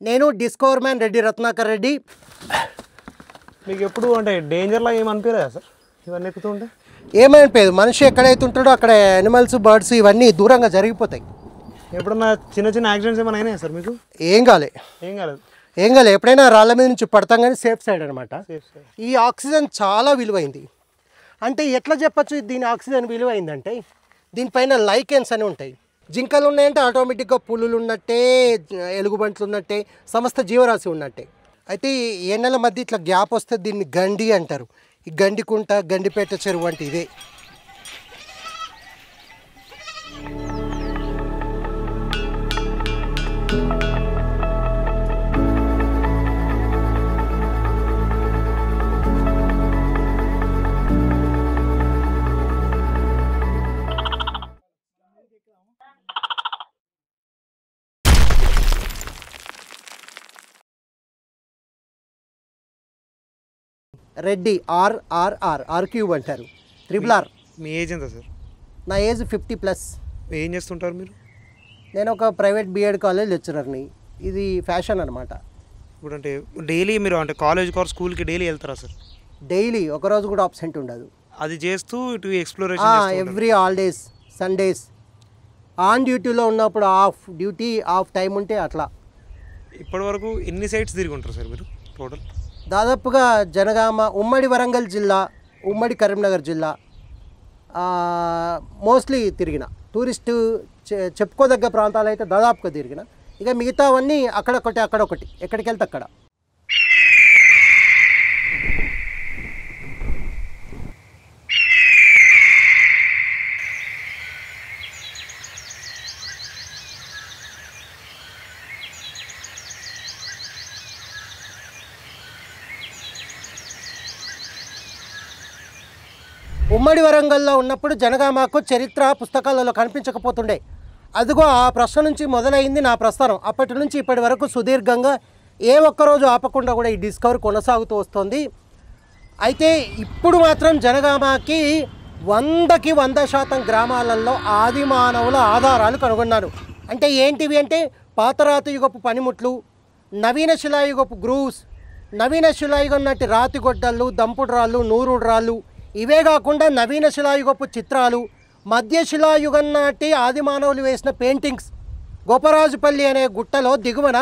నేను discover man Reddy Ratnakar Reddy. మీకు ఎప్పుడు అంటే డేంజర్లా ఏమనిపించలేదా సార్ ఇవన్నీ ఎక్కుతూ ఉంటే? ఏమనిపించదు, మనిషి ఎక్కడైతే ఉంటాడో అక్కడ యానిమల్స్ బర్డ్స్ ఇవన్నీ దూరంగా జరిగిపోతాయి. ఎప్పుడన్నా చిన్న చిన్న యాక్సిడెంట్స్ ఏమైనా అయినాయా సార్ మీకు? ఏం కాలేదు. ఎప్పుడైనా రాళ్ళ మీద నుంచి పడతాం కానీ సేఫ్ సైడ్ అనమాట. ఈ ఆక్సిజన్ చాలా విలువైంది. అంటే ఎట్లా చెప్పచ్చు దీని ఆక్సిజన్ విలువైందంటే దీనిపైన లైకెన్స్ అని ఉంటాయి. జింకలు ఉన్నాయంటే ఆటోమేటిక్గా పులులు ఉన్నట్టే, ఎలుగుబంట్లు ఉన్నట్టే, సమస్త జీవరాశి ఉన్నట్టే. అయితే ఈ నెల మధ్య ఇట్లా గ్యాప్ వస్తే దీన్ని గండి అంటారు. ఈ గండికుంట, గండిపేట చెరువు అంటే ఇదే. రెడ్డి ఆర్ క్యూబ్ అంటారు, RRR. మీ ఏజ్ ఎంత సార్? నా ఏజ్ 50+. ఏం చేస్తుంటారు మీరు? నేను ఒక ప్రైవేట్ B.Ed కాలేజ్ లెక్చరర్ని. ఇది ఫ్యాషన్ అనమాట. ఇప్పుడు అంటే డైలీ మీరు అంటే కాలేజ్ కార్ స్కూల్కి డైలీ వెళ్తారా సార్? డైలీ, ఒకరోజు కూడా అబ్సెంట్ ఉండదు. అది చేస్తూ ఇటు exploration every holidays, Sundays on డ్యూటీలో ఉన్నప్పుడు డ్యూటీ ఆఫ్ టైం ఉంటే అట్లా. ఇప్పటివరకు ఎన్ని సైట్స్ తిరిగి ఉంటారు సార్ మీరు టోటల్? దాదాపుగా జనగామ, ఉమ్మడి వరంగల్ జిల్లా, ఉమ్మడి కరీంనగర్ జిల్లా మోస్ట్లీ తిరిగిన. టూరిస్టు చెప్పుకోదగ్గ ప్రాంతాలు అయితే దాదాపుగా తిరిగిన. ఇక మిగతావన్నీ అక్కడొకటి ఎక్కడికి వెళ్తే అక్కడ. ఉమ్మడి వరంగల్లో ఉన్నప్పుడు జనగామకు చరిత్ర పుస్తకాలలో కనిపించకపోతుండే. అదిగో ఆ ప్రశ్న నుంచి మొదలైంది నా ప్రస్థానం. అప్పటి నుంచి ఇప్పటి వరకు సుదీర్ఘంగా ఏ ఒక్కరోజు ఆపకుండా కూడా ఈ డిస్కవర్ కొనసాగుతూ వస్తుంది. అయితే ఇప్పుడు మాత్రం జనగామకి 100కి 100% గ్రామాలలో ఆది మానవుల ఆధారాలు కనుగొన్నాను. అంటే ఏంటివి అంటే పాతరాతి యుగపు పనిముట్లు, నవీన శిలాయుగపు గ్రూవ్స్, నవీన శిలాయుగం నాటి రాతిగొడ్డళ్ళు, దంపుడు రాళ్ళు, నూరుడు రాళ్ళు, ఇవే కాకుండా నవీన శిలాయుగపు చిత్రాలు, మధ్య శిలాయుగం నాటి ఆది మానవులు వేసిన పెయింటింగ్స్. గోపరాజుపల్లి అనే గుట్టలో దిగువన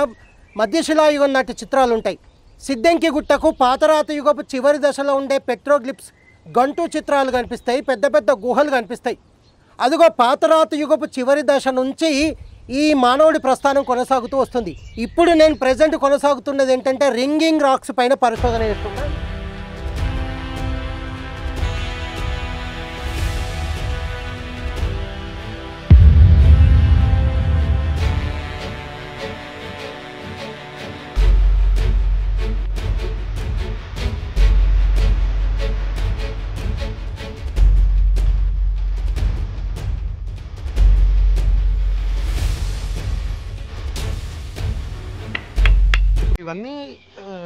మధ్య శిలాయుగం నాటి చిత్రాలు ఉంటాయి. సిద్దంకి గుట్టకు పాతరాతి యుగపు చివరి దశలో ఉండే పెట్రోగ్లిప్స్, గంటు చిత్రాలు కనిపిస్తాయి. పెద్ద పెద్ద గుహలు కనిపిస్తాయి. అదిగో పాతరాతి యుగపు చివరి దశ నుంచి ఈ మానవుడి ప్రస్థానం కొనసాగుతూ వస్తుంది. ఇప్పుడు నేను ప్రజెంట్ కొనసాగుతున్నది ఏంటంటే రింగింగ్ రాక్స్ పైన పరిశోధన చేస్తున్నాను. ఇవన్నీ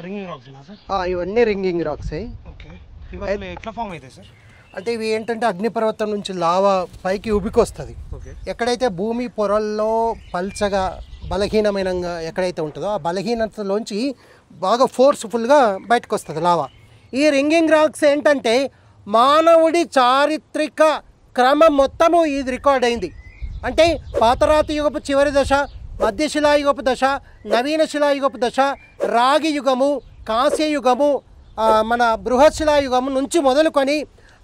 రింగింగ్ రాక్స్ సార్? ఇవన్నీ రింగింగ్ రాక్సే. ఓకే. ఇవన్నీ ఎట్లా ఫామ్ అవుతాయి సార్? అంటే ఇవి ఏంటంటే అగ్నిపర్వతం నుంచి లావా పైకి ఉబికి వస్తుంది. ఎక్కడైతే భూమి పొరల్లో పల్చగా బలహీనమైన ఎక్కడైతే ఉంటుందో ఆ బలహీనతలోంచి బాగా ఫోర్స్ఫుల్గా బయటకు వస్తుంది లావా. ఈ రింగింగ్ రాక్స్ ఏంటంటే మానవుడి చారిత్రక క్రమం మొత్తము ఇది రికార్డ్ అయింది. అంటే పాతరాతి యుగపు చివరి దశ, మధ్య శిలాయుగపు దశ, నవీన శిలాయుగపు దశ, రాగి యుగము, కాంస్యయుగము, మన బృహత్ శిలాయుగము నుంచి మొదలుకొని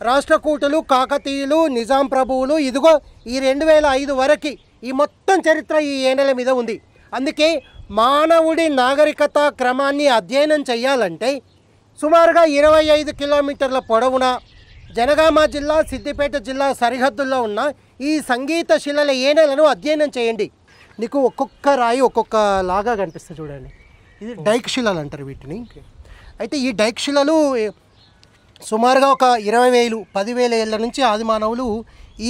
రాష్ట్రకూటులు, కాకతీయులు, నిజాం ప్రభువులు, ఇదిగో ఈ 2005 వరకు ఈ మొత్తం చరిత్ర ఈ ఏనెల మీద ఉంది. అందుకే మానవుడి నాగరికత క్రమాన్ని అధ్యయనం చేయాలంటే సుమారుగా 25 కిలోమీటర్ల పొడవున జనగామ జిల్లా, సిద్దిపేట జిల్లా సరిహద్దుల్లో ఉన్న ఈ సంగీత శిలల ఏనెలను అధ్యయనం చేయండి. నీకు ఒక్కొక్క రాయి ఒక్కొక్క లాగా కనిపిస్తుంది చూడండి. ఇది డైక్ శిలలు అంటారు వీటిని. అయితే ఈ డైక్ శిలలు సుమారుగా ఒక 20,000, 10,000 ఏళ్ళ నుంచి ఆది మానవులు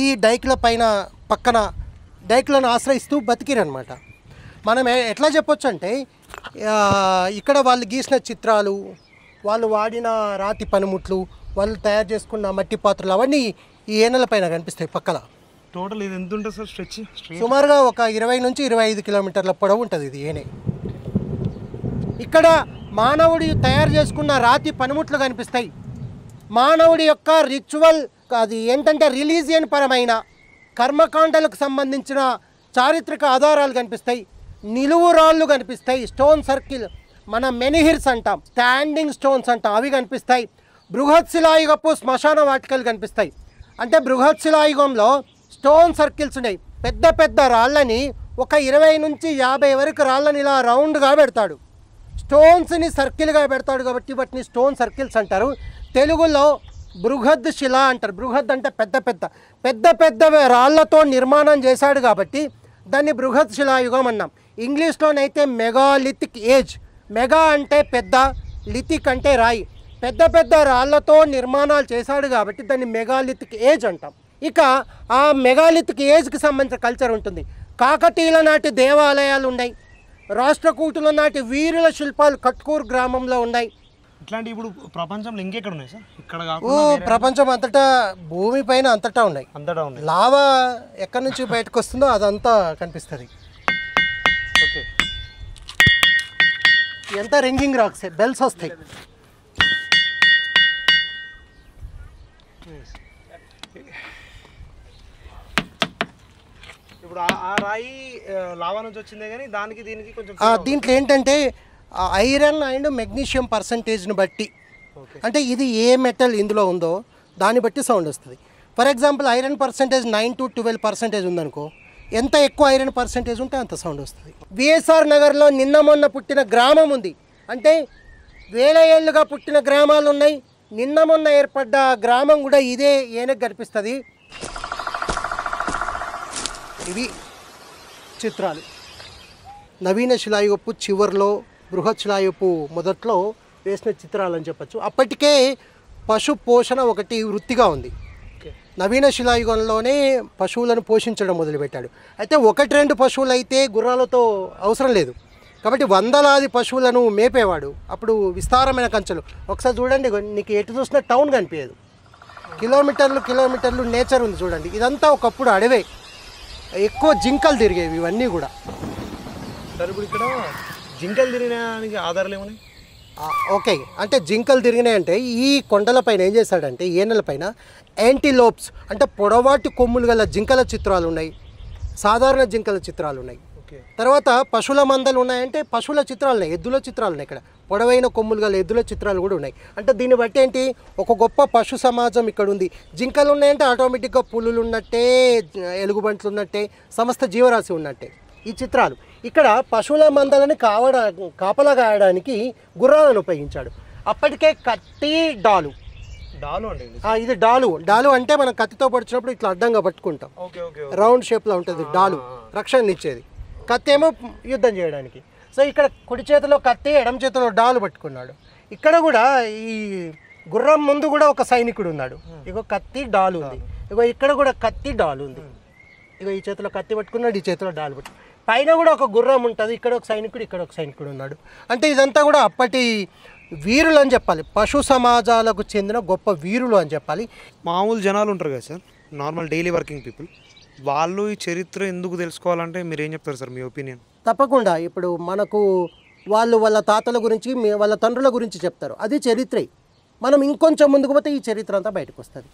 ఈ డైక్ల పైన పక్కన డైక్లను ఆశ్రయిస్తూ బతికిరనమాట. మనం ఎట్లా చెప్పొచ్చు అంటే ఇక్కడ వాళ్ళు గీసిన చిత్రాలు, వాళ్ళు వాడిన రాతి పనిముట్లు, వాళ్ళు తయారు చేసుకున్న మట్టి పాత్రలు అవన్నీ ఈ ఏనెల పైన కనిపిస్తాయి పక్కల. టోటల్ ఇది ఎంత ఉంటుంది సార్ స్ట్రెచ్? సుమారుగా ఒక 20 నుంచి 25 కిలోమీటర్ల పొడవు ఉంటుంది ఇది ఏనే. ఇక్కడ మానవుడి తయారు చేసుకున్న రాతి పనిముట్లు కనిపిస్తాయి. మానవుడి యొక్క రిచువల్ అది ఏంటంటే రిలీజియన్ పరమైన కర్మకాండలకు సంబంధించిన చారిత్రక ఆధారాలు కనిపిస్తాయి. నిలువు రాళ్ళు కనిపిస్తాయి. స్టోన్ సర్కిల్ మన మెనిహిర్స్ అంటాం, స్టాండింగ్ స్టోన్స్ అంటాం, అవి కనిపిస్తాయి. బృహత్ శిలాయుగపు శ్మశాన వాటికలు కనిపిస్తాయి. అంటే బృహత్ శిలాయుగంలో స్టోన్ సర్కిల్స్ ఉన్నాయి. పెద్ద పెద్ద రాళ్ళని ఒక 20 నుంచి 50 వరకు రాళ్ళని ఇలా రౌండ్గా పెడతాడు. స్టోన్స్ని సర్కిల్గా పెడతాడు కాబట్టి వాటిని స్టోన్ సర్కిల్స్ అంటారు. తెలుగులో బృహద్ శిల అంటారు. బృహద్ అంటే పెద్ద పెద్ద పెద్ద పెద్ద రాళ్లతో నిర్మాణం చేశాడు కాబట్టి దాన్ని బృహత్ శిలాయుగం అన్నాం. ఇంగ్లీష్లోనైతే మెగాలిథిక్ ఏజ్. మెగా అంటే పెద్ద, లిథిక్ అంటే రాయి. పెద్ద పెద్ద రాళ్లతో నిర్మాణాలు చేశాడు కాబట్టి దాన్ని మెగాలిథిక్ ఏజ్ అంటాం. ఇక ఆ మెగాలిథిక్ ఏజ్కి సంబంధించిన కల్చర్ ఉంటుంది. కాకతీయుల నాటి దేవాలయాలు ఉన్నాయి. రాష్ట్రకూటుల నాటి వీరుల శిల్పాలు కట్కూరు గ్రామంలో ఉన్నాయి. ఇట్లాంటి ఇప్పుడు ప్రపంచంలో ఇంకెక్కడ ఉన్నాయి సార్? ఇక్కడ ప్రపంచం అంతటా భూమి పైన అంతటా ఉన్నాయి. లావా ఎక్కడి నుంచి బయటకు వస్తుందో అదంతా కనిపిస్తుంది. ఓకే, ఎంత రింగింగ్ రాక్స్, బెల్స్ వస్తాయి. ఇప్పుడు ఆ రాయి లావా నుంచి వచ్చిందే కానీ దానికి దీనికి కొంచెం దీంట్లో ఏంటంటే ఐరన్ అండ్ మెగ్నీషియం పర్సంటేజ్ని బట్టి, అంటే ఇది ఏ మెటల్ ఇందులో ఉందో దాన్ని బట్టి సౌండ్ వస్తుంది. For example iron percentage 9 to 12% ఉందనుకో, ఎంత ఎక్కువ ఐరన్ పర్సంటేజ్ ఉంటే అంత సౌండ్ వస్తుంది. విఎస్ఆర్ నగర్లో నిన్న మొన్న పుట్టిన గ్రామం ఉంది. అంటే వేల ఏళ్ళుగా పుట్టిన గ్రామాలు ఉన్నాయి. నిన్న మొన్న ఏర్పడ్డ గ్రామం కూడా ఇదే ఏనకు కనిపిస్తుంది. ఇవి చిత్రాలు నవీన శిలాయుగపు చివరిలో, బృహత్ శిలాయుగపు మొదట్లో వేసిన చిత్రాలు అని చెప్పచ్చు. అప్పటికే పశు పోషణ ఒకటి వృత్తిగా ఉంది. నవీన శిలాయుగంలోనే పశువులను పోషించడం మొదలుపెట్టాడు. అయితే 1-2 పశువులు అయితే గుర్రాలతో అవసరం లేదు కాబట్టి వందలాది పశువులను మేపేవాడు. అప్పుడు విస్తారమైన కంచెలు. ఒకసారి చూడండి, నీకు ఎటు చూసినా టౌన్ కనిపించదు. కిలోమీటర్లు నేచర్ ఉంది చూడండి. ఇదంతా ఒకప్పుడు అడవే. ఎక్కువ జింకలు తిరిగేవి ఇవన్నీ కూడా. సార్ ఇప్పుడు ఇక్కడ జింకలు తిరిగినానికి ఆధారాలు ఏమున్నాయి? ఓకే, అంటే జింకలు తిరిగినాయంటే ఈ కొండలపైన ఏం చేశాడంటే ఏనెలపైన యాంటీలోప్స్ అంటే పొడవాటి కొమ్ములు గల జింకల చిత్రాలు ఉన్నాయి, సాధారణ జింకల చిత్రాలు ఉన్నాయి. తర్వాత పశువుల మందలు ఉన్నాయంటే పశువుల చిత్రాలు ఉన్నాయి, ఎద్దుల చిత్రాలు ఉన్నాయి. ఇక్కడ పొడవైన కొమ్ములు గల ఎద్దుల చిత్రాలు కూడా ఉన్నాయి. అంటే దీన్ని బట్టి ఏంటి, ఒక గొప్ప పశు సమాజం ఇక్కడ ఉంది. జింకలు ఉన్నాయంటే ఆటోమేటిక్గా పులులు ఉన్నట్టే, ఎలుగుబంట్లు ఉన్నట్టే, సమస్త జీవరాశి ఉన్నట్టే ఈ చిత్రాలు. ఇక్కడ పశువుల మందలని కాపలా కాయడానికి గుర్రాలను ఉపయోగించాడు. అప్పటికే కత్తి, డాలు అంటే ఇది డాలు అంటే మనం కత్తితో పడిచినప్పుడు ఇట్లా అడ్డంగా పట్టుకుంటాం, రౌండ్ షేప్లో ఉంటుంది డాలు, రక్షణ ఇచ్చేది. కత్తి ఏమో యుద్ధం చేయడానికి. సో ఇక్కడ కుడి చేతిలో కత్తి, ఎడమ చేతిలో డాలు పట్టుకున్నాడు. ఇక్కడ కూడా ఈ గుర్రం ముందు కూడా ఒక సైనికుడు ఉన్నాడు. ఇగో కత్తి, డాలు ఉంది. ఇగో ఇక్కడ కూడా కత్తి, డాలు ఉంది. ఇగో ఈ చేతిలో కత్తి పట్టుకున్నాడు, ఈ చేతిలో డాలు పట్టుకున్నాడు. పైన కూడా ఒక గుర్రం ఉంటుంది. ఇక్కడ ఒక సైనికుడు, ఇక్కడ ఒక సైనికుడు ఉన్నాడు. అంటే ఇదంతా కూడా అప్పటి వీరులు అని చెప్పాలి, పశు సమాజాలకు చెందిన గొప్ప వీరులు అని చెప్పాలి. మామూలు జనాలు ఉంటారు కదా sir, normal daily working people, వాళ్ళు ఈ చరిత్ర ఎందుకు తెలుసుకోవాలంటే మీరు ఏం చెప్తారు సార్, మీ ఒపీనియన్? తప్పకుండా. ఇప్పుడు మనకు వాళ్ళ తాతల గురించి, వాళ్ళ తండ్రుల గురించి చెప్తారు, అది చరిత్రే. మనం ఇంకొంచెం ముందుకు పోతే ఈ చరిత్ర అంతా బయటకు వస్తుంది.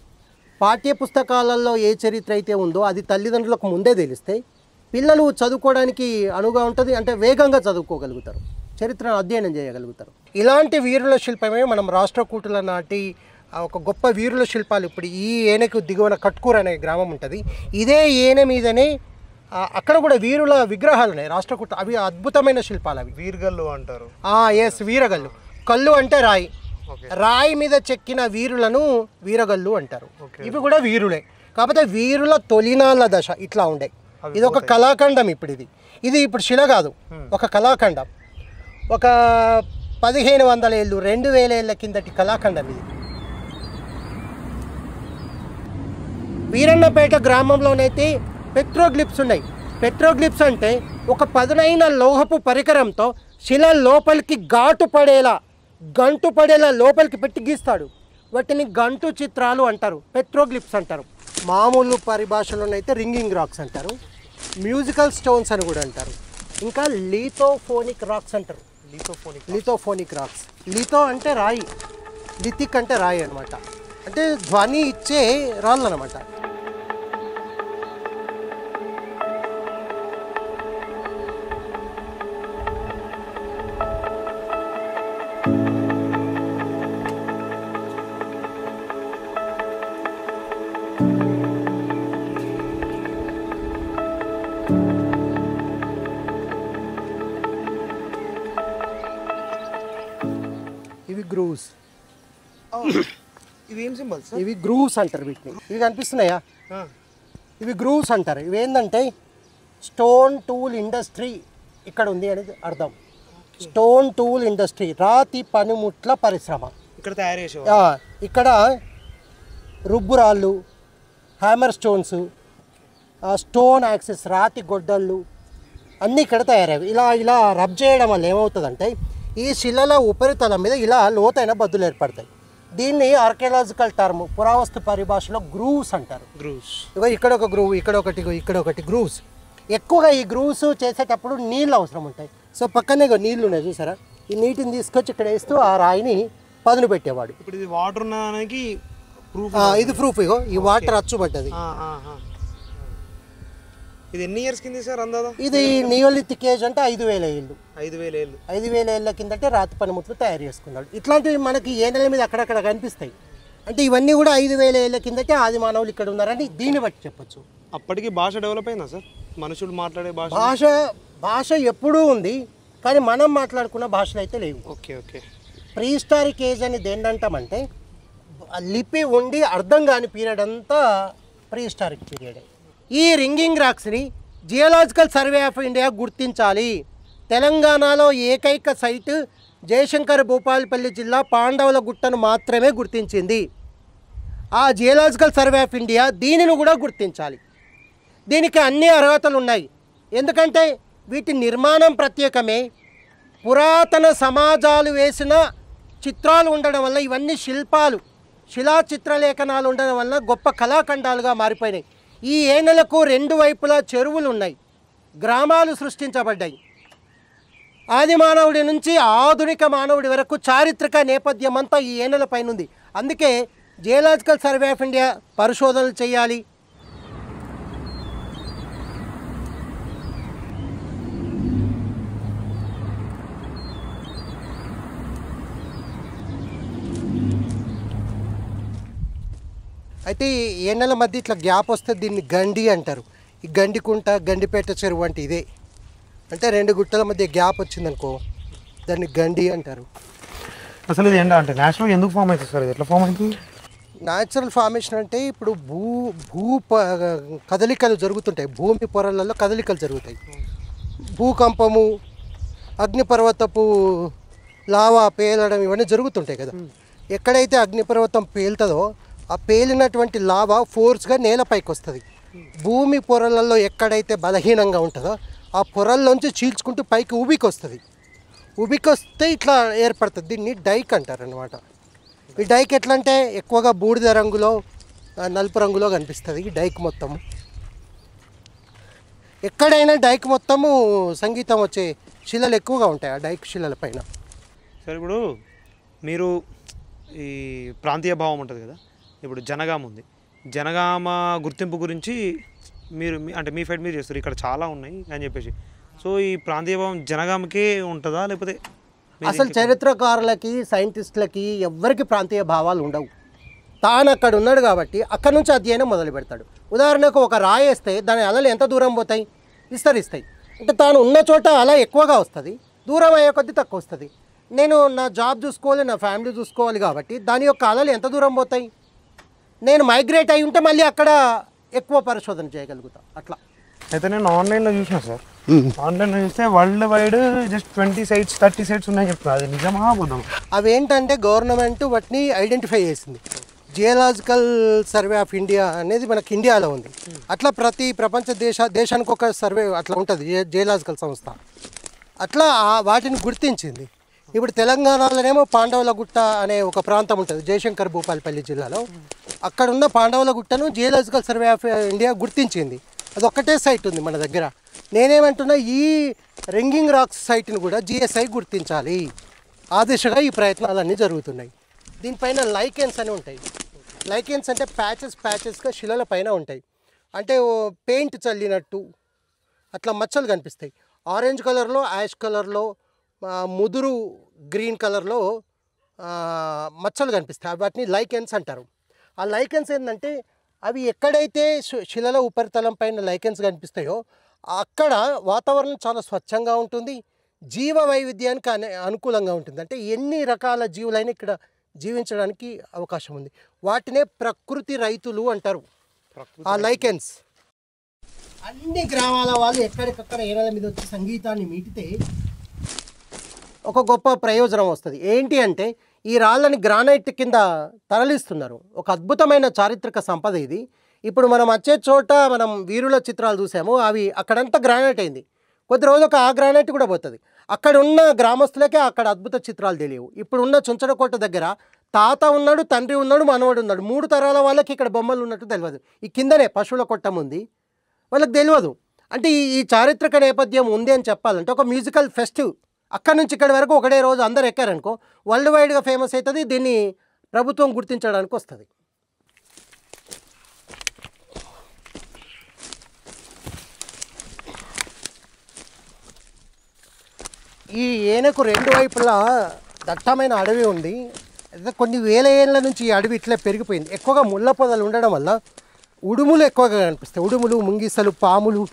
పాఠ్య పుస్తకాలలో ఏ చరిత్ర అయితే ఉందో అది తల్లిదండ్రులకు ముందే తెలిస్తే పిల్లలు చదువుకోవడానికి అనువుగా ఉంటుంది. అంటే వేగంగా చదువుకోగలుగుతారు, చరిత్రను అధ్యయనం చేయగలుగుతారు. ఇలాంటి వీరుల శిల్పమే మనం రాష్ట్రకూటుల నాటి ఒక గొప్ప వీరుల శిల్పాలు. ఇప్పుడు ఈ ఏనెకు దిగువన కట్కూరు అనే గ్రామం ఉంటుంది. ఇదే ఏనె మీదనే అక్కడ కూడా వీరుల విగ్రహాలు ఉన్నాయి రాష్ట్రకూట. అవి అద్భుతమైన శిల్పాలు. అవి వీరగల్లు అంటారు. ఎస్, వీరగల్లు. కల్లు అంటే రాయి, రాయి మీద చెక్కిన వీరులను వీరగల్లు అంటారు. ఇవి కూడా వీరులే, కాకపోతే వీరుల తొలినాళ్ళ దశ ఇట్లా ఉండే. ఇది ఒక కళాఖండం. ఇది ఇప్పుడు శిల కాదు, ఒక కళాఖండం. ఒక 1500 ఏళ్ళు, 2000 ఏళ్ళ కిందటి కళాఖండం ఇది. వీరన్నపేట గ్రామంలోనైతే పెట్రోగ్లిప్స్ ఉన్నాయి. పెట్రోగ్లిప్స్ అంటే ఒక పదునైన లోహపు పరికరంతో శిల లోపలికి గంటు పడేలా లోపలికి పెట్టి గీస్తాడు. వాటిని గంటు చిత్రాలు అంటారు, పెట్రోగ్లిప్స్ అంటారు. మామూలు పరిభాషలోనైతే రింగింగ్ రాక్స్ అంటారు, మ్యూజికల్ స్టోన్స్ అని కూడా అంటారు, ఇంకా లీథోఫోనిక్ రాక్స్ అంటారు. లిథోఫోనిక్ రాక్స్. లిథో అంటే రాయి, లిథిక్ అంటే రాయి అనమాట. అంటే ధ్వని ఇచ్చే రాళ్ళు అనమాట. ఇవి గ్రూవ్స్. ఇవి ఏం సింబల్స్? ఇవి గ్రూవ్స్ అంటారు వీటిని. ఇవి కనిపిస్తున్నాయా? ఇవి గ్రూవ్స్ అంటారు. ఇవి ఏంటంటే స్టోన్ టూల్ ఇండస్ట్రీ ఇక్కడ ఉంది అనేది అర్థం. స్టోన్ టూల్ ఇండస్ట్రీ, రాతి పనిముట్ల పరిశ్రమ. ఇక్కడ తయారు చేసే ఇక్కడ రుబ్బురాళ్ళు, హ్యామర్ స్టోన్స్, స్టోన్ యాక్సెస్, రాతి గొడ్డళ్ళు అన్నీ ఇక్కడ తయారయ్యాయి. ఇలా ఇలా రబ్ చేయడం వల్ల ఏమవుతుందంటే ఈ శిలల ఉపరితలం మీద ఇలా లోతైన బద్దులు ఏర్పడతాయి. దీన్ని ఆర్కియలాజికల్ టర్మ్, పురావస్తు పరిభాషలో గ్రూవ్స్ అంటారు. గ్రూవ్స్. ఇగో ఇక్కడ ఒక గ్రూవ్, ఇక్కడ ఒకటి గ్రూవ్స్. ఎక్కువగా ఈ గ్రూవ్స్ చేసేటప్పుడు నీళ్ళు అవసరం ఉంటాయి. సో పక్కనే నీళ్ళు ఉన్నాయి చూసారా, ఈ నీటిని తీసుకొచ్చి ఇక్కడ వేస్తూ ఆ రాయిని పదును పెట్టేవాడు. ఇప్పుడు ఇది వాటర్ ఉన్నదానికి ప్రూఫ్. ఇది ప్రూఫ్. ఇగో ఈ వాటర్ అచ్చుబడ్డది. ఇది ఎన్ని ఇయర్స్ కింద సార్ అందాదా? ఇది నియోలిథిక్ ఏజ్ అంటే 5000 ఏళ్ళు. 5000 ఏళ్ళ కిందటే రాతి పనిముట్లు తయారు చేసుకున్నాడు. ఇట్లాంటివి మనకి ఏ నెల మీద అక్కడక్కడ కనిపిస్తాయి. అంటే ఇవన్నీ కూడా 5000 ఏళ్ళ కిందటే ఆది మానవులు ఇక్కడ ఉన్నారని దీన్ని బట్టి చెప్పొచ్చు. అప్పటికి భాష డెవలప్ అయిందా సార్? మనుషులు మాట్లాడే భాష ఎప్పుడూ ఉంది, కానీ మనం మాట్లాడుకున్న భాషలు అయితే లేవు. ఓకే. ప్రీహిస్టారిక్ ఏజ్ అని దేంటంటామంటే లిపి ఉండి అర్థం కాని పీరియడ్ అంతా ప్రీహిస్టారిక్ పీరియడే. ఈ రింగింగ్ రాక్స్ని జియోలాజికల్ సర్వే ఆఫ్ ఇండియా గుర్తించాలి. తెలంగాణలో ఏకైక సైటు జయశంకర్ భూపాలపల్లి జిల్లా పాండవుల గుట్టను మాత్రమే గుర్తించింది. ఆ జియోలాజికల్ సర్వే ఆఫ్ ఇండియా దీనిని కూడా గుర్తించాలి. దీనికి అన్ని అర్హతలు ఉన్నాయి. ఎందుకంటే వీటి నిర్మాణం ప్రత్యేకమే, పురాతన సమాజాలు వేసిన చిత్రాలు ఉండడం వల్ల ఇవన్నీ శిల్పాలు, శిలా చిత్రలేఖనాలు ఉండడం వల్ల గొప్ప కళాఖండాలుగా మారిపోయినాయి. ఈ ఏనెలకు 2 వైపులా చెరువులు ఉన్నాయి, గ్రామాలు సృష్టించబడ్డాయి. ఆది మానవుడి నుంచి ఆధునిక మానవుడి వరకు చారిత్రక నేపథ్యం అంతా ఈ ఏనెల పైన ఉంది. అందుకే జియోలాజికల్ సర్వే ఆఫ్ ఇండియా పరిశోధనలు చేయాలి. అయితే ఈ ఏనెల మధ్య ఇట్లా గ్యాప్ వస్తే దీన్ని గండి అంటారు. ఈ గండికుంట, గండిపేట చెరువు అంటే ఇదే. అంటే 2 గుట్టల మధ్య గ్యాప్ వచ్చిందనుకో దాన్ని గండి అంటారు. అసలు ఇది ఏంటంటే అంటే నేచురల్ ఎందుకు ఫామ్ అవుతుంది సార్? ఇది ఎట్లా ఫామ్ అవుతుంది? న్యాచురల్ ఫార్మేషన్ అంటే ఇప్పుడు కదలికలు జరుగుతుంటాయి, భూమి పొరలలో కదలికలు జరుగుతాయి. భూకంపము, అగ్నిపర్వతపు లావా పేలడం ఇవన్నీ జరుగుతుంటాయి కదా. ఎక్కడైతే అగ్నిపర్వతం పేలుతుందో ఆ పేలినటువంటి లావా ఫోర్స్గా నేలపైకి వస్తుంది. భూమి పొరలలో ఎక్కడైతే బలహీనంగా ఉంటుందో ఆ పొరల్లోంచి చీల్చుకుంటూ పైకి ఉబికొస్తుంది. ఉబికొస్తే ఇట్లా ఏర్పడుతుంది. దీన్ని డైక్ అంటారు అనమాట. ఈ డైక్ ఎట్లా అంటే ఎక్కువగా బూడిద రంగులో, నలుపు రంగులో కనిపిస్తుంది ఈ డైక్ మొత్తము. ఎక్కడైనా డైక్ మొత్తము సంగీతం వచ్చే శిలలు ఎక్కువగా ఉంటాయి ఆ డైక్ శిలల పైన. సరే, ఇప్పుడు మీరు ఈ ప్రాంతీయ భావం ఉంటుంది కదా, ఇప్పుడు జనగామ ఉంది. జనగామ గుర్తింపు గురించి మీరు అంటే మీ ఫైట్ మీరు చేస్తారు, ఇక్కడ చాలా ఉన్నాయి అని చెప్పేసి. సో ఈ ప్రాంతీయ భావం జనగామకే ఉంటుందా లేకపోతే? అసలు చరిత్రకారులకి, సైంటిస్టులకి ఎవ్వరికి ప్రాంతీయ భావాలు ఉండవు. తాను అక్కడ ఉన్నాడు కాబట్టి అక్కడ నుంచి అధ్యయనం మొదలు పెడతాడు. ఉదాహరణకు ఒక రాయి వేస్తే దాని అలలు ఎంత దూరం పోతాయి? విస్తరిస్తాయి. అంటే తాను ఉన్న చోట అల ఎక్కువగా వస్తుంది, దూరం అయ్యే కొద్దీ తక్కువ వస్తుంది. నేను నా జాబ్ చూసుకోవాలి, నా ఫ్యామిలీ చూసుకోవాలి కాబట్టి దాని యొక్క అలలు ఎంత దూరం పోతాయి? నేను మైగ్రేట్ అయి ఉంటే మళ్ళీ అక్కడ ఎక్కువ పరిశోధన చేయగలుగుతా. అట్లా అయితే నేను ఆన్లైన్లో చూసిన సార్, ఆన్లైన్లో చూస్తే world wide just 20 sites 30 sites ఉన్నాయని చెప్తున్నారు. అది నిజమా అబద్ధమా? అవేంటంటే గవర్నమెంట్ వాటిని ఐడెంటిఫై చేసింది. జియోలాజికల్ సర్వే ఆఫ్ ఇండియా అనేది మనకి ఇండియాలో ఉంది. అట్లా ప్రతి ప్రపంచ దేశానికి ఒక సర్వే అట్లా ఉంటుంది, జియోలాజికల్ సంస్థ. అట్లా వాటిని గుర్తించింది. ఇప్పుడు తెలంగాణలోనేమో పాండవుల గుట్ట అనే ఒక ప్రాంతం ఉంటుంది జయశంకర్ భూపాలపల్లి జిల్లాలో. అక్కడ ఉన్న పాండవుల గుట్టను జియోలాజికల్ సర్వే ఆఫ్ ఇండియా గుర్తించింది. అది ఒక్కటే సైట్ ఉంది మన దగ్గర. నేనేమంటున్నా, ఈ రింగింగ్ రాక్స్ సైట్ని కూడా జిఎస్ఐ గుర్తించాలి. ఆ దిశగా ఈ ప్రయత్నాలన్నీ జరుగుతున్నాయి. దీనిపైన లైకెన్స్ అని ఉంటాయి. లైకెన్స్ అంటే ప్యాచెస్గా శిలల పైన ఉంటాయి. అంటే పెయింట్ చల్లినట్టు అట్లా మచ్చలు కనిపిస్తాయి. ఆరెంజ్ కలర్లో, యాష్ కలర్లో, ముదురు గ్రీన్ కలర్లో మచ్చలు కనిపిస్తాయి. వాటిని లైకెన్స్ అంటారు. ఆ లైకెన్స్ ఏంటంటే అవి ఎక్కడైతే శిలల ఉపరితలం పైన లైకెన్స్ కనిపిస్తాయో అక్కడ వాతావరణం చాలా స్వచ్ఛంగా ఉంటుంది, జీవ వైవిధ్యానికి అనుకూలంగా ఉంటుంది. అంటే ఎన్ని రకాల జీవులైనా ఇక్కడ జీవించడానికి అవకాశం ఉంది. వాటినే ప్రకృతి రైతులు అంటారు. ఆ లైకెన్స్ అన్ని గ్రామాల వాళ్ళు ఎక్కడికక్కడ ఏళ్ళ మీద వచ్చి సంగీతాన్ని మీటితే ఒక గొప్ప ప్రయోజనం వస్తుంది. ఏంటి అంటే ఈ రాళ్ళని గ్రానైట్ కింద తరలిస్తున్నారు. ఒక అద్భుతమైన చారిత్రక సంపద ఇది. ఇప్పుడు మనం వచ్చే చోట మనం వీరుల చిత్రాలు చూసాము, అవి అక్కడంతా గ్రానైట్ అయింది. కొద్ది రోజులకు ఆ గ్రానైట్ కూడా పోతుంది. అక్కడ ఉన్న గ్రామస్తులకే అక్కడ అద్భుత చిత్రాలు తెలియవు. ఇప్పుడు ఉన్న చుంచడకోట దగ్గర తాత ఉన్నాడు, తండ్రి ఉన్నాడు, మనవడు ఉన్నాడు. 3 తరాల వాళ్ళకి ఇక్కడ బొమ్మలు ఉన్నట్టు తెలియదు. ఈ కిందనే పశువుల కొట్టం ఉంది, వాళ్ళకి తెలియదు. అంటే ఈ చారిత్రక నేపథ్యం ఉంది అని చెప్పాలంటే ఒక మ్యూజికల్ ఫెస్టివ్ అక్కడి నుంచి ఇక్కడి వరకు ఒకటే రోజు అందరు ఎక్కారనుకో వరల్డ్ వైడ్గా ఫేమస్ అవుతుంది. దీన్ని ప్రభుత్వం గుర్తించడానికి వస్తుంది. ఈ ఏనకు 2 వైపులా దట్టమైన అడవి ఉంది. అయితే కొన్ని వేల ఏళ్ళ నుంచి ఈ అడవి ఇట్లా పెరిగిపోయింది. ఎక్కువగా ముళ్ళ పొదలు ఉండడం వల్ల ఉడుములు ఎక్కువగా కనిపిస్తాయి. ఉడుములు, ముంగిసలు, పాములు,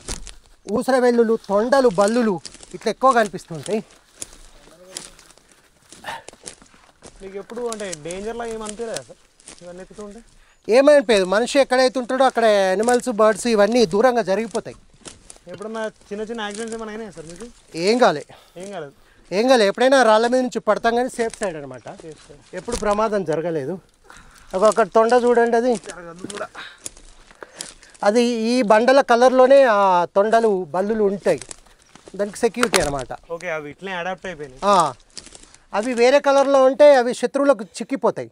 ఊసరవెల్లులు, తొండలు, బల్లులు ఇట్లా ఎక్కువ కనిపిస్తుంటాయి. మీకు ఎప్పుడు అంటే డేంజర్లా ఏమనిపించలేదా సార్ ఇవన్నీ ఎక్కుతుంటే? ఏమనిపించదు. మనిషి ఎక్కడైతే ఉంటాడో అక్కడ యానిమల్స్, బర్డ్స్ ఇవన్నీ దూరంగా జరిగిపోతాయి. ఎప్పుడన్నా చిన్న యాక్సిడెంట్స్ ఏమైనా అయినాయా సార్ మీకు? ఏం కాలేదు. ఎప్పుడైనా రాళ్ళ మీద నుంచి పడతాం కానీ సేఫ్ సైడ్ అనమాట. ఎప్పుడు ప్రమాదం జరగలేదు. ఒక తొండ చూడండి, అది ఈ బండల కలర్లోనే ఆ తొండలు, బల్లులు ఉంటాయి. దానికి సెక్యూరిటీ అనమాట. ఓకే, అవి ఇట్లనే అడాప్ట్ అయిపోయినాయి. అవి వేరే కలర్లో ఉంటే అవి శత్రువులకు చిక్కిపోతాయి.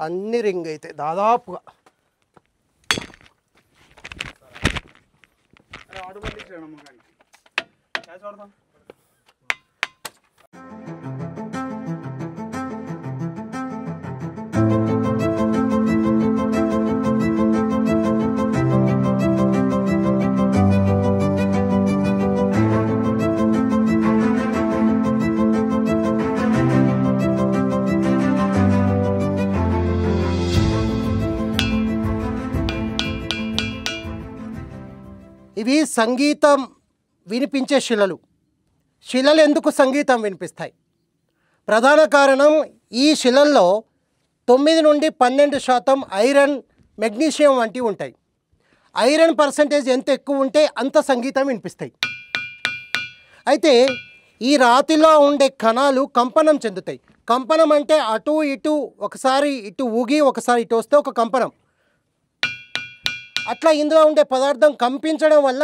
అన్ని రింగ్ అయితే దాదాపుగా ఇవి సంగీతం వినిపించే శిలలు. శిలలు ఎందుకు సంగీతం వినిపిస్తాయి? ప్రధాన కారణం ఈ శిలల్లో 9 నుండి 12% ఐరన్, మెగ్నీషియం వంటివి ఉంటాయి. ఐరన్ పర్సంటేజ్ ఎంత ఎక్కువ ఉంటే అంత సంగీతం వినిపిస్తాయి. అయితే ఈ రాతిలో ఉండే కణాలు కంపనం చెందుతాయి. కంపనం అంటే అటు ఇటు, ఒకసారి ఇటు ఊగి ఒకసారి ఇటు వస్తే ఒక కంపనం. అట్లా ఇందులో ఉండే పదార్థం కంపించడం వల్ల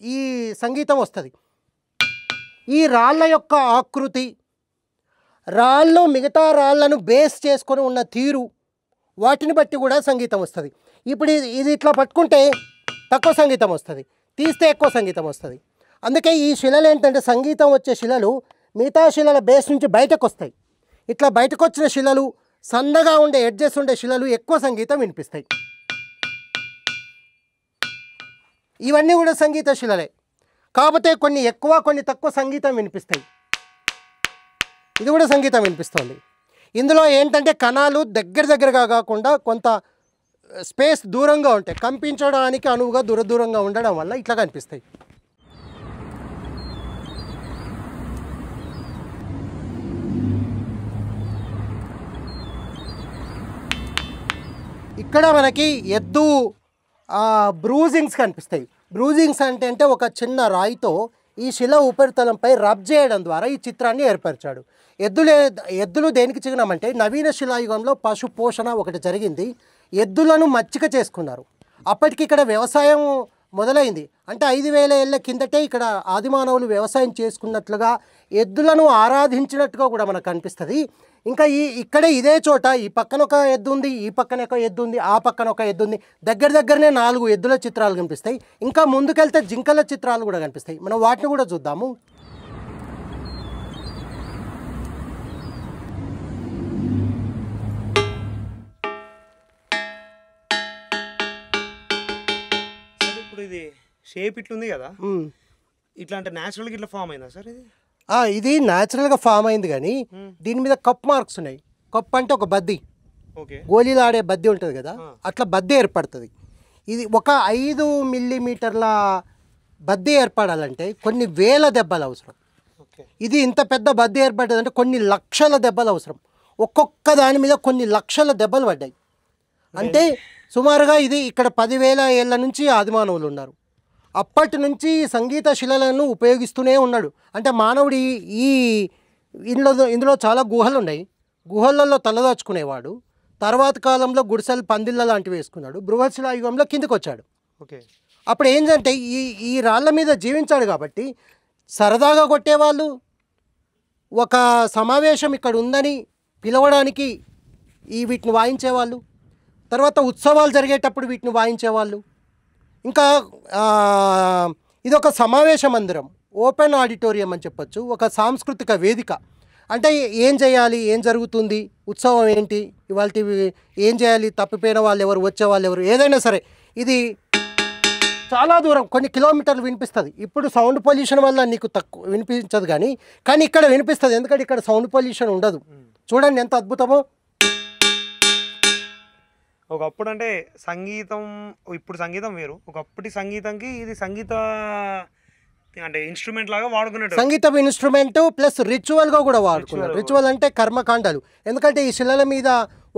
ఈ సంగీతం వస్తుంది. ఈ రాళ్ళ యొక్క ఆకృతి, రాళ్ళు మిగతా రాళ్ళను బేస్ చేసుకొని ఉన్న తీరు, వాటిని బట్టి కూడా సంగీతం వస్తుంది. ఇప్పుడు ఇది ఇట్లా పట్టుకుంటే తక్కువ సంగీతం వస్తుంది, తీస్తే ఎక్కువ సంగీతం వస్తుంది. అందుకే ఈ శిలలు ఏంటంటే సంగీతం వచ్చే శిలలు మిగతా శిలల బేస్ నుంచి బయటకు వస్తాయి. ఇట్లా బయటకు వచ్చిన శిలలు, సన్నగా ఉండే ఎడ్జెస్ ఉండే శిలలు ఎక్కువ సంగీతం వినిపిస్తాయి. ఇవన్నీ కూడా సంగీత శిలలే, కాకపోతే కొన్ని ఎక్కువ కొన్ని తక్కువ సంగీతం వినిపిస్తాయి. ఇది కూడా సంగీతం వినిపిస్తుంది. ఇందులో ఏంటంటే కణాలు దగ్గరగా కాకుండా కొంత స్పేస్ దూరంగా ఉంటాయి. కంపించడానికి అనువుగా దూరంగా ఉండడం వల్ల ఇట్లా కనిపిస్తాయి. ఇక్కడ మనకి ఎద్దు బ్రూజింగ్స్ కనిపిస్తాయి. బ్రూజింగ్స్ అంటే ఒక చిన్న రాయితో ఈ శిల ఉపరితలంపై రబ్ చేయడం ద్వారా ఈ చిత్రాన్ని ఏర్పరిచాడు. ఎద్దులు దేనికి చిహ్నం అంటే నవీన శిలాయుగంలో పశు పోషణ ఒకటి జరిగింది. ఎద్దులను మచ్చిక చేసుకున్నారు. అప్పటికి ఇక్కడ వ్యవసాయం మొదలైంది. అంటే 5,000 ఏళ్ల కిందటే ఇక్కడ ఆదిమానవులు వ్యవసాయం చేసుకున్నట్లుగా ఎద్దులను ఆరాధించినట్టుగా కూడా మనకు కనిపిస్తుంది. ఇంకా ఇక్కడే ఇదే చోట ఈ పక్కన ఒక ఎద్దు ఉంది, ఈ పక్కన ఒక ఎద్దు ఉంది, ఆ పక్కన ఒక ఎద్దు ఉంది. దగ్గరనే 4 ఎద్దుల చిత్రాలు కనిపిస్తాయి. ఇంకా ముందుకెళ్తే జింకల చిత్రాలు కూడా కనిపిస్తాయి. మనం వాటిని కూడా చూద్దాము. ఇప్పుడు ఇది షేప్ ఇట్లుంది కదా, ఇట్లా అంటే న్యాచురల్గా ఇట్లా ఫామ్ అయిందా సార్ ఇది? ఇది న్యాచురల్గా ఫామ్ అయింది, కానీ దీని మీద కప్ మార్క్స్ ఉన్నాయి. కప్ అంటే ఒక బద్ది, గోళీలు ఆడే బద్ది ఉంటుంది కదా, అట్లా బద్ది ఏర్పడుతుంది. ఇది ఒక 5 మిల్లీమీటర్ల బద్ది ఏర్పడాలంటే కొన్ని వేల దెబ్బలు అవసరం. ఇది ఇంత పెద్ద బద్ది ఏర్పడ్డదంటే కొన్ని లక్షల దెబ్బలు అవసరం. ఒక్కొక్క దాని మీద కొన్ని లక్షల దెబ్బలు పడ్డాయి. అంటే సుమారుగా ఇది ఇక్కడ 10,000 ఏళ్ళ నుంచి ఆదిమానవులు ఉన్నారు. అప్పటి నుంచి సంగీత శిలలను ఉపయోగిస్తూనే ఉన్నాడు. అంటే మానవుడి ఇందులో చాలా గుహలు ఉన్నాయి. గుహలలో తలదాచుకునేవాడు. తర్వాత కాలంలో గుడిసెలు పందిళ్ళ లాంటివి వేసుకున్నాడు. బృహశిలాయుగంలో కిందికి వచ్చాడు. అప్పుడు ఏంటంటే ఈ రాళ్ళ మీద జీవించాడు కాబట్టి సరదాగా కొట్టేవాళ్ళు, ఒక సమావేశం ఇక్కడ ఉందని పిలవడానికి వీటిని వాయించేవాళ్ళు. తర్వాత ఉత్సవాలు జరిగేటప్పుడు వీటిని వాయించేవాళ్ళు. ఇంకా ఇదొక సమావేశ మందిరం, ఓపెన్ ఆడిటోరియం అని చెప్పచ్చు, ఒక సాంస్కృతిక వేదిక. అంటే ఏం చేయాలి, ఏం జరుగుతుంది, ఉత్సవం ఏంటి, ఇవాళ ఏం చేయాలి, తప్పిపోయిన వాళ్ళు ఎవరు, వచ్చే వాళ్ళు ఎవరు, ఏదైనా సరే ఇది చాలా దూరం కొన్ని కిలోమీటర్లు వినిపిస్తుంది. ఇప్పుడు సౌండ్ పొల్యూషన్ వల్ల నీకు తక్కువ వినిపించదు, కానీ ఇక్కడ వినిపిస్తుంది. ఎందుకంటే ఇక్కడ సౌండ్ పొల్యూషన్ ఉండదు. చూడండి ఎంత అద్భుతమో. ఒకప్పుడు అంటే సంగీతం, ఇప్పుడు సంగీతం వేరు. ఒకప్పటి సంగీతంకి ఇది సంగీత అంటే ఇన్స్ట్రుమెంట్ లాగా వాడుకున్నట్టు, సంగీతం ఇన్స్ట్రుమెంట్ ప్లస్ రిచువల్గా కూడా వాడుకున్నారు. రిచువల్ అంటే కర్మకాండాలు. ఎందుకంటే ఈ శిలల మీద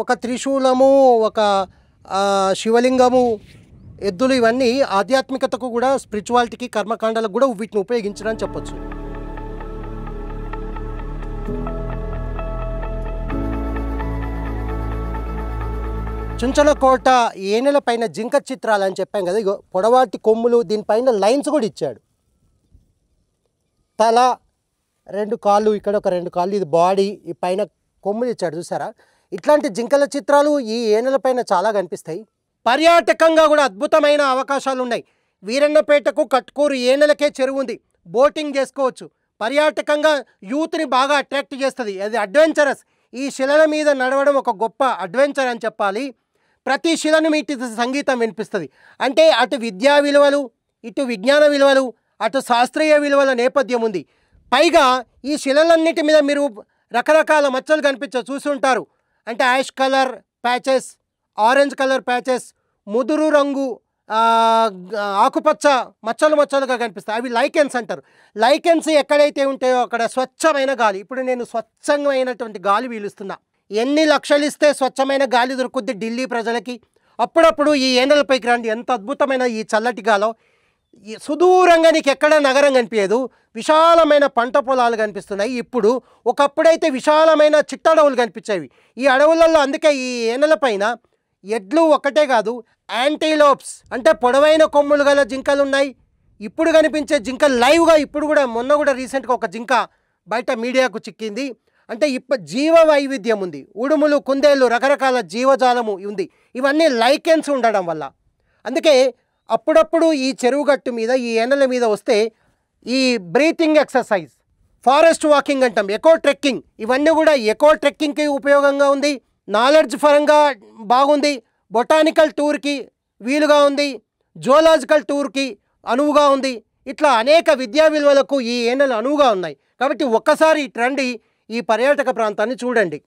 ఒక త్రిశూలము, ఒక శివలింగము, ఎద్దులు, ఇవన్నీ ఆధ్యాత్మికతకు కూడా, స్పిరిచువాలిటీకి, కర్మకాండాలకు కూడా వీటిని ఉపయోగించడం చెప్పొచ్చు. చుంచలకోట ఏనెల పైన జింక చిత్రాలు అని చెప్పాం కదా, ఇగో పొడవాటి కొమ్ములు, దీనిపైన లైన్స్ కూడా ఇచ్చాడు. తల, 2 కాళ్ళు, ఇక్కడ ఒక 2 కాళ్ళు, ఇది బాడీ, ఈ పైన కొమ్ములు ఇచ్చాడు. చూసారా? ఇట్లాంటి జింకల చిత్రాలు ఈ ఏనెల పైన చాలా కనిపిస్తాయి. పర్యాటకంగా కూడా అద్భుతమైన అవకాశాలు ఉన్నాయి. వీరన్నపేటకు కట్కూరు ఏనెలకే చెరువు ఉంది, బోటింగ్ చేసుకోవచ్చు. పర్యాటకంగా యూత్ని బాగా అట్రాక్ట్ చేస్తుంది. అది అడ్వెంచరస్. ఈ శిలల మీద నడవడం ఒక గొప్ప అడ్వెంచర్ అని చెప్పాలి. ప్రతి శిలను మీటి సంగీతం వినిపిస్తుంది. అంటే అటు విద్యా విలువలు, ఇటు విజ్ఞాన విలువలు, అటు శాస్త్రీయ విలువల నేపథ్యం ఉంది. పైగా ఈ శిలలన్నిటి మీద మీరు రకరకాల మచ్చలు చూసుంటారు. అంటే ash colour patches, orange colour patches, ముదురు రంగు ఆకుపచ్చ మచ్చలుగా కనిపిస్తాయి. అవి లైకెన్స్ అంటారు. లైకెన్స్ ఎక్కడైతే ఉంటాయో అక్కడ స్వచ్ఛమైన గాలి. ఇప్పుడు నేను స్వచ్ఛమైనటువంటి గాలి పీలుస్తున్నా. ఎన్ని లక్షలు ఇస్తే స్వచ్ఛమైన గాలి దొరుకుద్ది ఢిల్లీ ప్రజలకి? అప్పుడప్పుడు ఈ ఏనెలపైకి రండి, ఎంత అద్భుతమైన ఈ చల్లటి గాలో. సుదూరంగా నీకు ఎక్కడ నగరం కనిపించదు, విశాలమైన పంట పొలాలు కనిపిస్తున్నాయి. ఇప్పుడు ఒకప్పుడైతే విశాలమైన చిట్టడవులు కనిపించేవి ఈ అడవులలో. అందుకే ఈ ఏనెలపైన ఎడ్లు ఒక్కటే కాదు, యాంటీలోప్స్ అంటే పొడవైన కొమ్ములు గల జింకలు ఉన్నాయి. ఇప్పుడు కనిపించే జింక లైవ్గా ఇప్పుడు కూడా, మొన్న కూడా రీసెంట్గా ఒక జింక బయట మీడియాకు చిక్కింది. అంటే జీవ వైవిధ్యం ఉంది. ఉడుములు, కుందేళ్ళు, రకరకాల జీవజాలము ఉంది. ఇవన్నీ లైకెన్స్ ఉండడం వల్ల. అందుకే అప్పుడప్పుడు ఈ చెరువు గట్టు మీద, ఈ ఏనెల మీద వస్తే ఈ బ్రీతింగ్ ఎక్సర్సైజ్, ఫారెస్ట్ వాకింగ్ అంటాం, ఎకో ట్రెక్కింగ్, ఇవన్నీ కూడా ఎకో ట్రెక్కింగ్కి ఉపయోగంగా ఉంది. నాలెడ్జ్ పరంగా బాగుంది. బొటానికల్ టూర్కి వీలుగా ఉంది. జువలాజికల్ టూర్కి అనువుగా ఉంది. ఇట్లా అనేక విద్యా విలువలకు ఈ ఏనెలు అనువుగా ఉన్నాయి. కాబట్టి ఒక్కసారి రండి, ఈ పర్యాటక ప్రాంతాన్ని చూడండి.